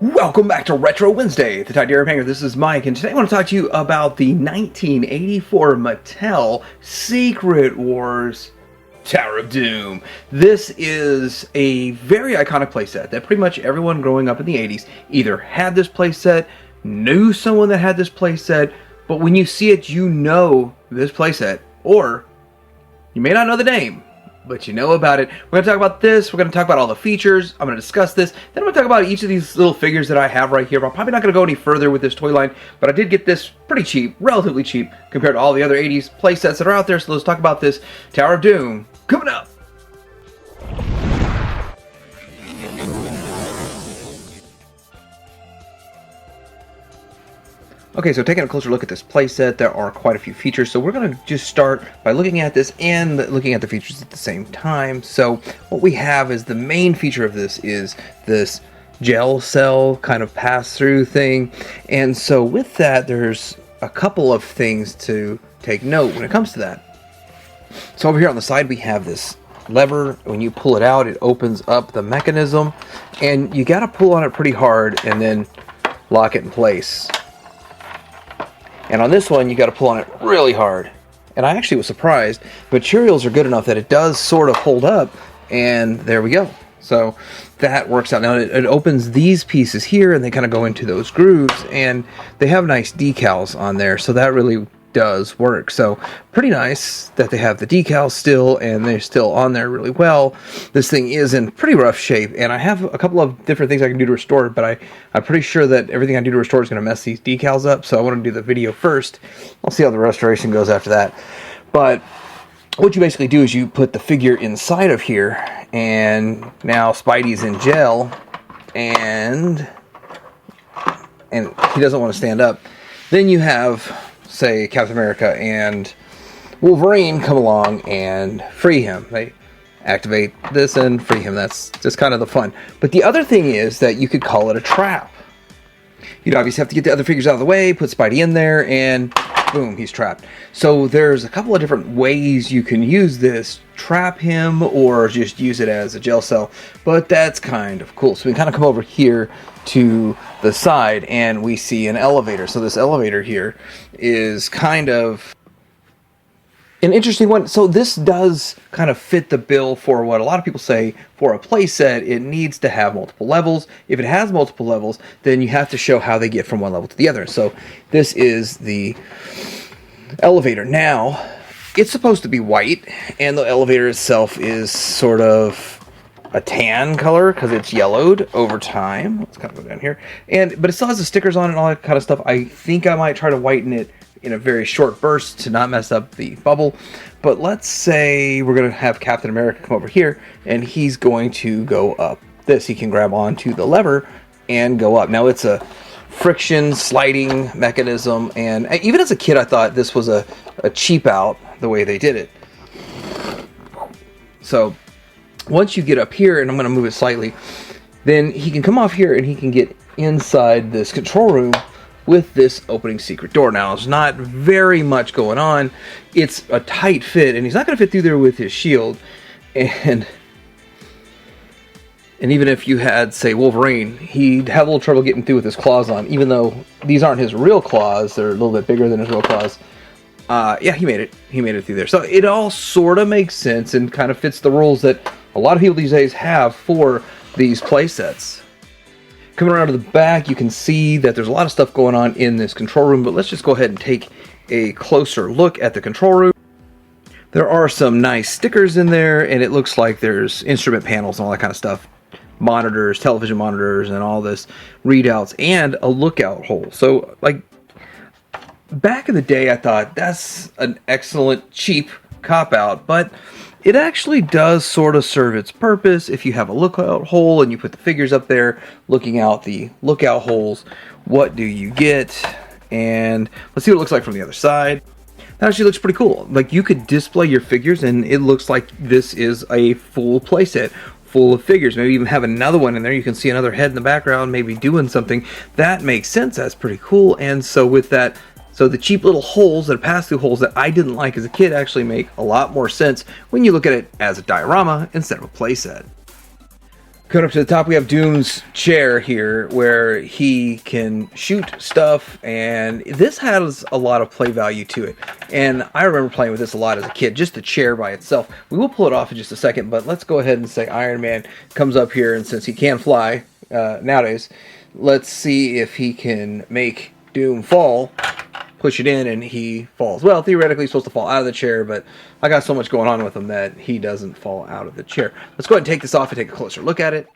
Welcome back to Retro Wednesday, the Tide Hanger. This is Mike, and today I want to talk to you about the 1984 Mattel Secret Wars Tower of Doom. This is a very iconic playset that pretty much everyone growing up in the 80s either had this playset, knew someone that had this playset, but when you see it, you know this playset, or you may not know the name, but you know about it. We're going to talk about this. We're going to talk about all the features. I'm going to discuss this. Then I'm going to talk about each of these little figures that I have right here. I'm probably not going to go any further with this toy line, but I did get this pretty cheap, relatively cheap, compared to all the other 80s play sets that are out there. So let's talk about this Tower of Doom coming up. Okay, so taking a closer look at this playset, there are quite a few features. So we're going to just start by looking at this and looking at the features at the same time. So what we have is the main feature of this is this gel cell kind of pass-through thing. And so with that, there's a couple of things to take note when it comes to that. So over here on the side, we have this lever. When you pull it out, it opens up the mechanism. And you got to pull on it pretty hard and then lock it in place. And on this one, you got to pull on it really hard. And I actually was surprised. Materials are good enough that it does sort of hold up. And there we go. So that works out. Now it opens these pieces here, and they kind of go into those grooves. And they have nice decals on there. So that really does work. So pretty nice that they have the decals still, and they're still on there really well. This thing is in pretty rough shape, and I have a couple of different things I can do to restore it, but I'm pretty sure that everything I do to restore is going to mess these decals up, so I want to do the video first. I'll see how the restoration goes after that. But what you basically do is you put the figure inside of here, and now Spidey's in gel, and he doesn't want to stand up. Then you have, say, Captain America and Wolverine come along and free him. They activate this and free him. That's just kind of the fun. But the other thing is that you could call it a trap. You'd obviously have to get the other figures out of the way, put Spidey in there, and boom, he's trapped. So there's a couple of different ways you can use this. Trap him or just use it as a gel cell. But that's kind of cool. So we kind of come over here to the side and we see an elevator. So this elevator here is kind of an interesting one. So this does kind of fit the bill for what a lot of people say for a playset. It needs to have multiple levels. If it has multiple levels, then you have to show how they get from one level to the other. So this is the elevator. Now, it's supposed to be white, and the elevator itself is sort of a tan color because it's yellowed over time. Let's kind of go down here. But it still has the stickers on it and all that kind of stuff. I think I might try to whiten it in a very short burst to not mess up the bubble. But let's say we're going to have Captain America come over here, and he's going to go up this. He can grab onto the lever and go up. Now it's a friction sliding mechanism, and even as a kid I thought this was a cheap out the way they did it. So once you get up here, and I'm going to move it slightly, then he can come off here and he can get inside this control room with this opening secret door. Now, there's not very much going on. It's a tight fit, and he's not going to fit through there with his shield. And even if you had, say, Wolverine, he'd have a little trouble getting through with his claws on, even though these aren't his real claws. They're a little bit bigger than his real claws. Yeah, he made it. He made it through there. So it all sort of makes sense and kind of fits the rules that a lot of people these days have for these play sets. Coming around to the back, you can see that there's a lot of stuff going on in this control room, but let's just go ahead and take a closer look at the control room. There are some nice stickers in there, and it looks like there's instrument panels and all that kind of stuff. Monitors, television monitors, and all this readouts, and a lookout hole. So, like, back in the day, I thought that's an excellent, cheap cop-out, but it actually does sort of serve its purpose. If you have a lookout hole and you put the figures up there looking out the lookout holes, what do you get? And let's see what it looks like from the other side. That actually looks pretty cool. Like, you could display your figures and it looks like this is a full playset full of figures. Maybe even have another one in there. You can see another head in the background maybe doing something. That makes sense. That's pretty cool. And so with that, so the cheap little holes that pass through holes that I didn't like as a kid actually make a lot more sense when you look at it as a diorama instead of a playset. Going up to the top, we have Doom's chair here, where he can shoot stuff, and this has a lot of play value to it. And I remember playing with this a lot as a kid, just the chair by itself. We will pull it off in just a second, but let's go ahead and say Iron Man comes up here, and since he can fly nowadays, let's see if he can make Doom fall. Push it in, and he falls. Well, theoretically, he's supposed to fall out of the chair, but I got so much going on with him that he doesn't fall out of the chair. Let's go ahead and take this off and take a closer look at it.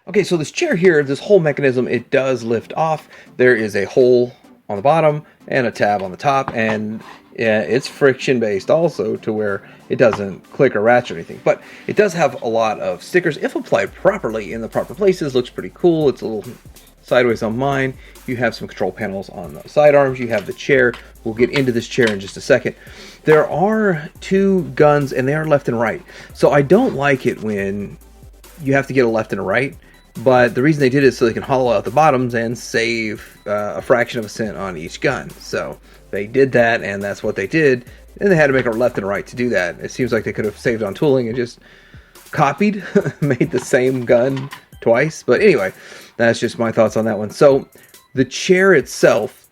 Okay, so this chair here, this whole mechanism, it does lift off. There is a hole on the bottom and a tab on the top, and it's friction-based also to where it doesn't click or ratchet or anything. But it does have a lot of stickers. If applied properly in the proper places, looks pretty cool. It's a little sideways on mine. You have some control panels on the sidearms. You have the chair. We'll get into this chair in just a second. There are two guns, and they are left and right. So I don't like it when you have to get a left and a right. But the reason they did it is so they can hollow out the bottoms and save a fraction of a cent on each gun. So they did that, and that's what they did. And they had to make a left and a right to do that. It seems like they could have saved on tooling and just copied, made the same gun twice. But anyway, that's just my thoughts on that one. So the chair itself,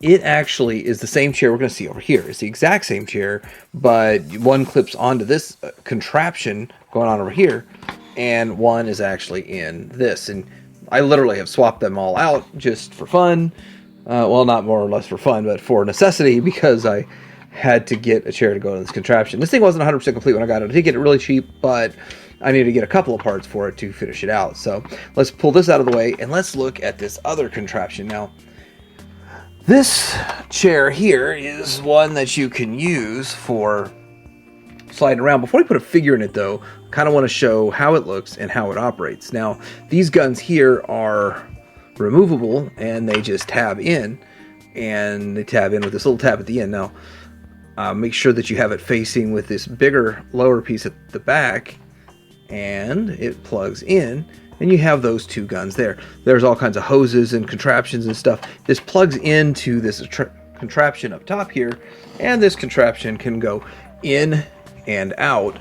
it actually is the same chair we're going to see over here. It's the exact same chair, but one clips onto this contraption going on over here, and one is actually in this. And I literally have swapped them all out just for fun. Well, not more or less for fun, but for necessity, because I had to get a chair to go in this contraption. This thing wasn't 100% complete when I got it. I did get it really cheap, but I need to get a couple of parts for it to finish it out. So let's pull this out of the way, and let's look at this other contraption. Now, this chair here is one that you can use for sliding around. Before we put a figure in it, though, I kind of want to show how it looks and how it operates. Now, these guns here are removable, and they just tab in, and they tab in with this little tab at the end. Now, make sure that you have it facing with this bigger lower piece at the back, and it plugs in, and you have those two guns there. There's all kinds of hoses and contraptions and stuff. This plugs into this contraption up top here, and this contraption can go in and out,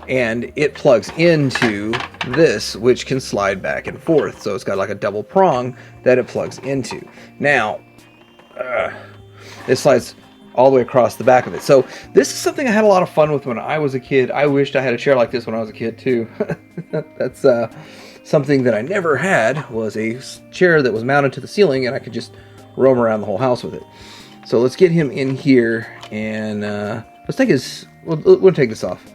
and it plugs into this, which can slide back and forth. So it's got like a double prong that it plugs into. Now, it slides all the way across the back of it. So this is something I had a lot of fun with when I was a kid. I wished I had a chair like this when I was a kid too. That's something that I never had, was a chair that was mounted to the ceiling, and I could just roam around the whole house with it. So let's get him in here, and let's take his, we'll take this off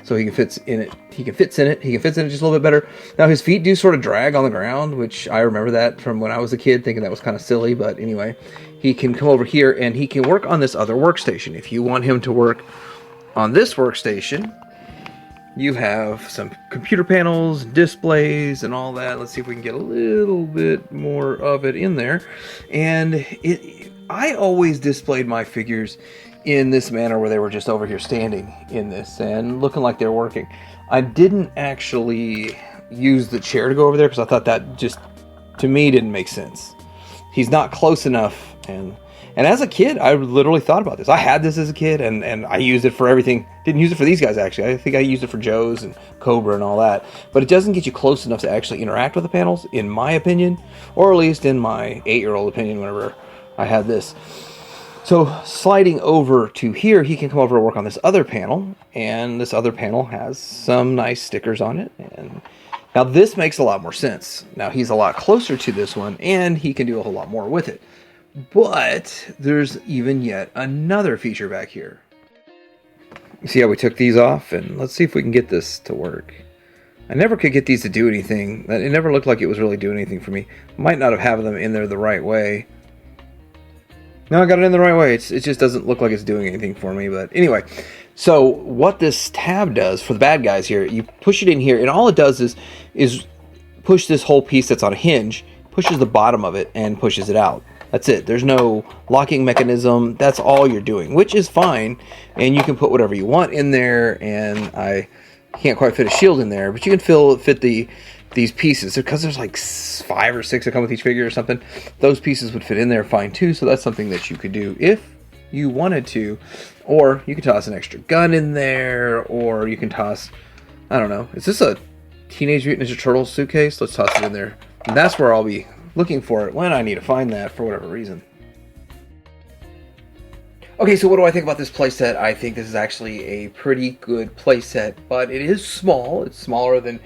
so he can fit in it. He can fit in it just a little bit better. Now his feet do sort of drag on the ground, which I remember that from when I was a kid, thinking that was kind of silly. But anyway, he can come over here and he can work on this other workstation. If you want him to work on this workstation, you have some computer panels, displays, and all that. Let's see if we can get a little bit more of it in there. And I always displayed my figures in this manner, where they were just over here standing in this and looking like they're working. I didn't actually use the chair to go over there because I thought that just, to me, didn't make sense. He's not close enough. And as a kid, I literally thought about this. I had this as a kid, and I used it for everything. Didn't use it for these guys, actually. I think I used it for Joe's and Cobra and all that. But it doesn't get you close enough to actually interact with the panels, in my opinion, or at least in my 8-year-old opinion whenever I had this. So sliding over to here, he can come over and work on this other panel, and this other panel has some nice stickers on it. And now this makes a lot more sense. Now he's a lot closer to this one, and he can do a whole lot more with it. But there's even yet another feature back here. You see how we took these off? And let's see if we can get this to work. I never could get these to do anything. It never looked like it was really doing anything for me. Might not have them in there the right way. No, I got it in the right way. It just doesn't look like it's doing anything for me. But anyway, so what this tab does for the bad guys here, you push it in here, and all it does is push this whole piece that's on a hinge, pushes the bottom of it, and pushes it out. That's it. There's no locking mechanism. That's all you're doing, which is fine. And you can put whatever you want in there. And I can't quite fit a shield in there, but you can fit these pieces, because there's like 5 or 6 that come with each figure or something. Those pieces would fit in there fine too. So that's something that you could do if you wanted to. Or you could toss an extra gun in there, or you can toss, I don't know, is this a Teenage Mutant Ninja Turtles suitcase. Let's toss it in there. And that's where I'll be looking for it when I need to find that for whatever reason. Okay, so what do I think about this playset? I think this is actually a pretty good playset, but it is small. It's smaller than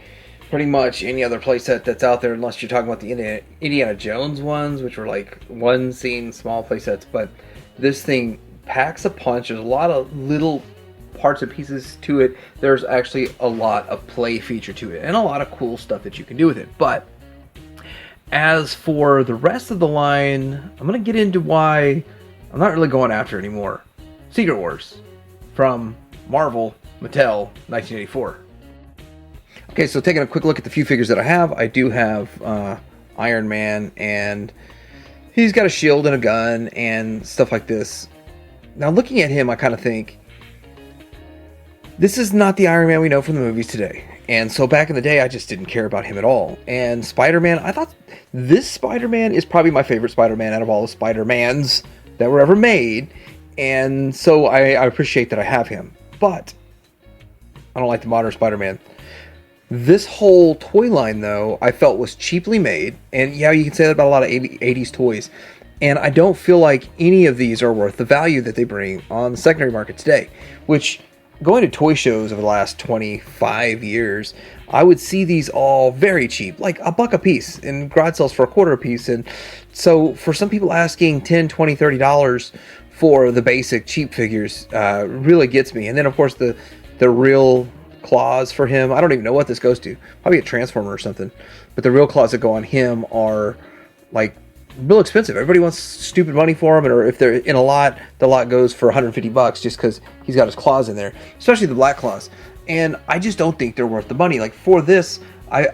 pretty much any other playset that's out there, unless you're talking about the Indiana Jones ones, which were like one scene small playsets. But this thing packs a punch. There's a lot of little parts and pieces to it. There's actually a lot of play feature to it and a lot of cool stuff that you can do with it. But as for the rest of the line, I'm going to get into why I'm not really going after anymore. Secret Wars from Marvel, Mattel, 1984. Okay, so taking a quick look at the few figures that I have, I do have Iron Man, and he's got a shield and a gun and stuff like this. Now, looking at him, I kind of think, this is not the Iron Man we know from the movies today. And so back in the day, I just didn't care about him at all. And Spider-Man, I thought this Spider-Man is probably my favorite Spider-Man out of all the Spider-Mans that were ever made. And so I appreciate that I have him. But I don't like the modern Spider-Man. This whole toy line, though, I felt was cheaply made. And yeah, you can say that about a lot of 80s toys. And I don't feel like any of these are worth the value that they bring on the secondary market today. Which, going to toy shows over the last 25 years, I would see these all very cheap, like $1 a piece, and garage sales for $0.25 a piece. And so for some people, asking $10, $20, $30 for the basic cheap figures really gets me. And then, of course, the real claws for him, I don't even know what this goes to, probably a Transformer or something, but the real claws that go on him are like real expensive. Everybody wants stupid money for them, or if they're in a lot, the lot goes for $150 just because he's got his claws in there, especially the black claws. And I just don't think they're worth the money. Like for this, I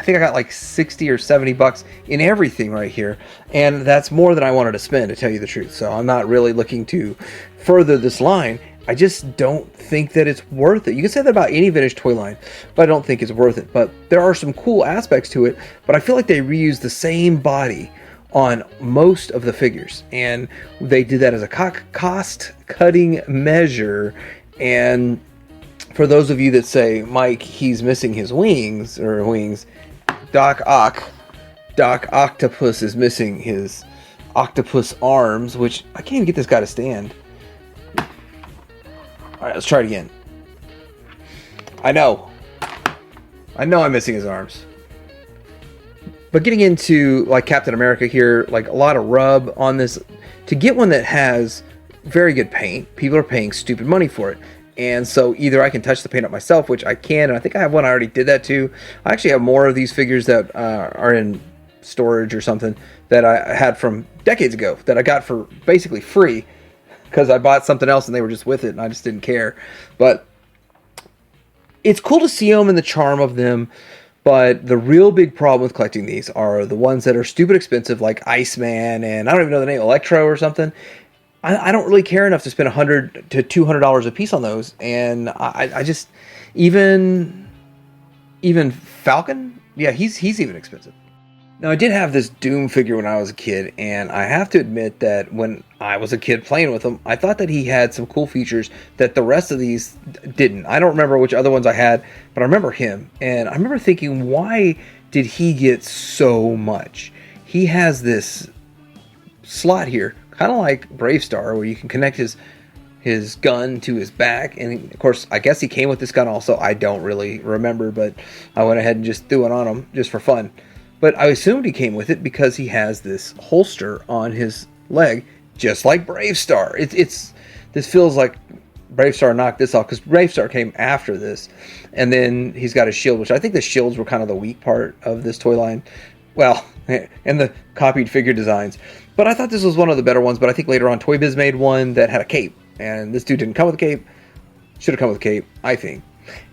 think I got like $60 or $70 in everything right here, and that's more than I wanted to spend, to tell you the truth. So I'm not really looking to further this line. I just don't think that it's worth it. You can say that about any vintage toy line, but I don't think it's worth it. But there are some cool aspects to it, but I feel like they reuse the same body on most of the figures, and they did that as a cost-cutting measure. And for those of you that say, Mike, he's missing his wings, Doc Octopus is missing his octopus arms, which I can't even get this guy to stand. Alright, let's try it again. I know I'm missing his arms. But getting into like Captain America here, like a lot of rub on this. To get one that has very good paint, people are paying stupid money for it. And so either I can touch the paint up myself, which I can, and I think I have one I already did that too. I actually have more of these figures that are in storage or something that I had from decades ago that I got for basically free because I bought something else and they were just with it and I just didn't care. But it's cool to see them and the charm of them. But the real big problem with collecting these are the ones that are stupid expensive, like Iceman, and I don't even know the name, Electro or something. I don't really care enough to spend $100 to $200 a piece on those. And I just, even Falcon, yeah, he's even expensive. Now, I did have this Doom figure when I was a kid, and I have to admit that when I was a kid playing with him, I thought that he had some cool features that the rest of these didn't. I don't remember which other ones I had, but I remember him. And I remember thinking, why did he get so much? He has this slot here, kind of like Brave Star, where you can connect his gun to his back. And, of course, I guess he came with this gun also. I don't really remember, but I went ahead and just threw it on him just for fun. But I assumed he came with it because he has this holster on his leg, just like Brave Star. This feels like Brave Star knocked this off because Brave Star came after this. And then he's got a shield, which I think the shields were kind of the weak part of this toy line. Well, and the copied figure designs. But I thought this was one of the better ones. But I think later on Toy Biz made one that had a cape. And this dude didn't come with a cape. Should have come with a cape, I think.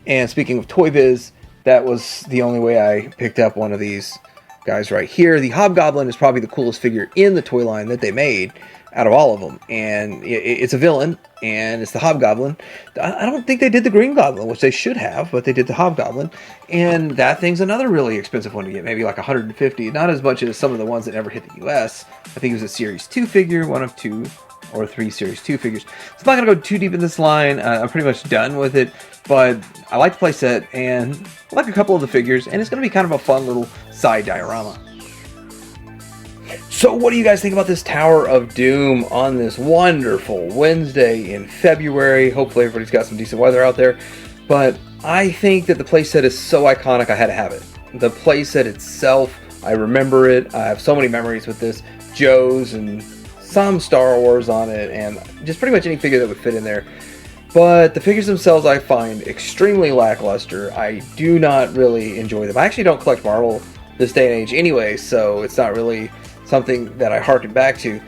And speaking of Toy Biz, that was the only way I picked up one of these guys right here. The Hobgoblin is probably the coolest figure in the toy line that they made out of all of them. And it's a villain, and it's the Hobgoblin. I don't think they did the Green Goblin, which they should have, but they did the Hobgoblin. And that thing's another really expensive one to get, maybe like $150. Not as much as some of the ones that never hit the US. I think it was a Series 2 figure, one of two or 3 Series 2 figures. So I'm not going to go too deep in this line. I'm pretty much done with it, but I like the playset, and I like a couple of the figures, and it's going to be kind of a fun little side diorama. So what do you guys think about this Tower of Doom on this wonderful Wednesday in February? Hopefully everybody's got some decent weather out there, but I think that the playset is so iconic I had to have it. The playset itself, I remember it. I have so many memories with this. Joe's and some Star Wars on it, and just pretty much any figure that would fit in there. But the figures themselves I find extremely lackluster. I do not really enjoy them. I actually don't collect Marvel this day and age anyway, so it's not really something that I harken back to.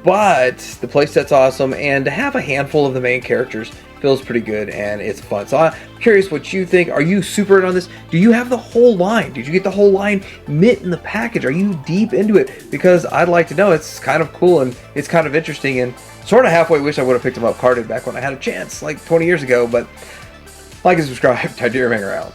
But the playset's awesome, and to have a handful of the main characters feels pretty good, and it's fun. So I'm curious what you think. Are you super in on this? Do you have the whole line? Did you get the whole line mint in the package? Are you deep into it? Because I'd like to know. It's kind of cool, and it's kind of interesting, and sort of halfway wish I would have picked them up carded back when I had a chance, like 20 years ago. But like and subscribe. Time to hang around.